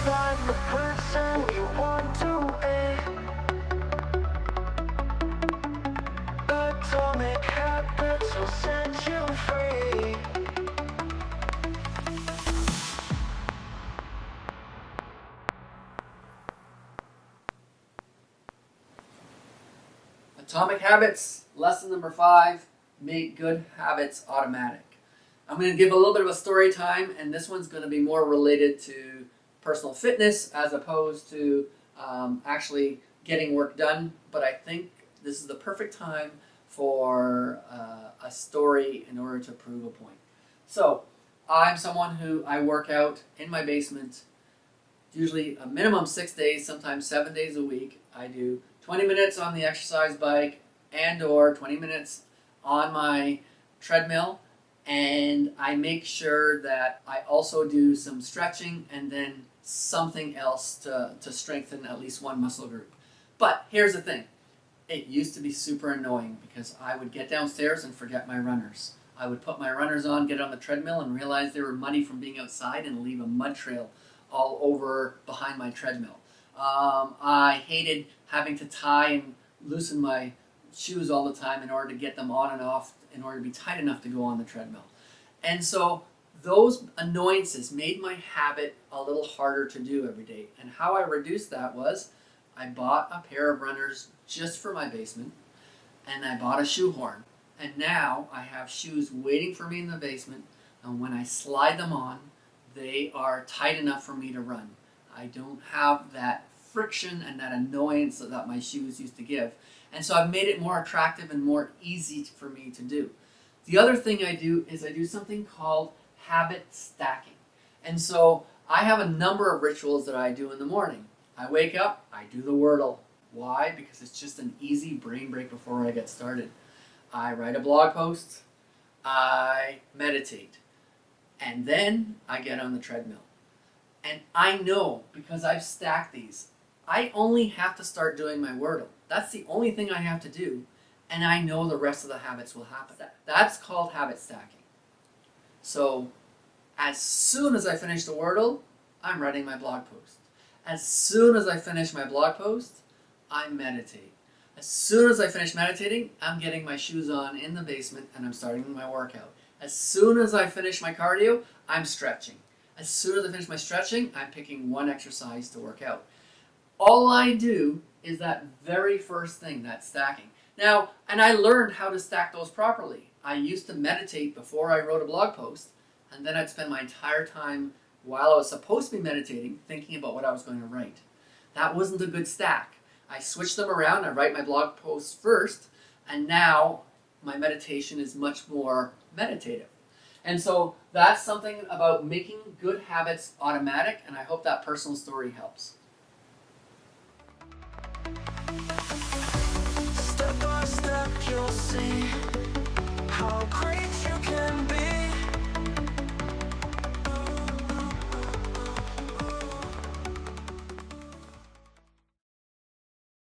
find the person you want to be. Atomic habits will set you free. Atomic Habits, lesson number 5, make good habits automatic. I'm going to give a little bit of a story time, and this one's going to be more related to personal fitness as opposed to actually getting work done, but I think this is the perfect time for a story in order to prove a point. So, I'm someone who I work out in my basement usually a minimum 6 days, sometimes 7 days a week. I do 20 minutes on the exercise bike and or 20 minutes on my treadmill, and I make sure that I also do some stretching and then something else to strengthen at least one muscle group. But here's the thing. It used to be super annoying because I would get downstairs and forget my runners. I would put my runners on, get on the treadmill, and realize they were muddy from being outside and leave a mud trail all over behind my treadmill. I hated having to tie and loosen my shoes all the time in order to get them on and off, in order to be tight enough to go on the treadmill. And so those annoyances made my habit a little harder to do every day. And how I reduced that was I bought a pair of runners just for my basement, and I bought a shoehorn. And now I have shoes waiting for me in the basement, and when I slide them on, they are tight enough for me to run. I don't have that friction and that annoyance that my shoes used to give. And so I've made it more attractive and more easy for me to do. The other thing I do is I do something called habit stacking. And so I have a number of rituals that I do in the morning. I wake up, I do the Wordle. Why? Because it's just an easy brain break before I get started. I write a blog post, I meditate, and then I get on the treadmill. And I know, because I've stacked these, I only have to start doing my Wordle. That's the only thing I have to do, and I know the rest of the habits will happen. That's called habit stacking. So, as soon as I finish the Wordle, I'm writing my blog post. As soon as I finish my blog post, I meditate. As soon as I finish meditating, I'm getting my shoes on in the basement and I'm starting my workout. As soon as I finish my cardio, I'm stretching. As soon as I finish my stretching, I'm picking one exercise to work out. All I do is that very first thing, that stacking. Now, and I learned how to stack those properly. I used to meditate before I wrote a blog post, and then I'd spend my entire time while I was supposed to be meditating thinking about what I was going to write. That wasn't a good stack. I switched them around. I write my blog posts first, and now my meditation is much more meditative. And so that's something about making good habits automatic, and I hope that personal story helps. Step by step, you'll see how great you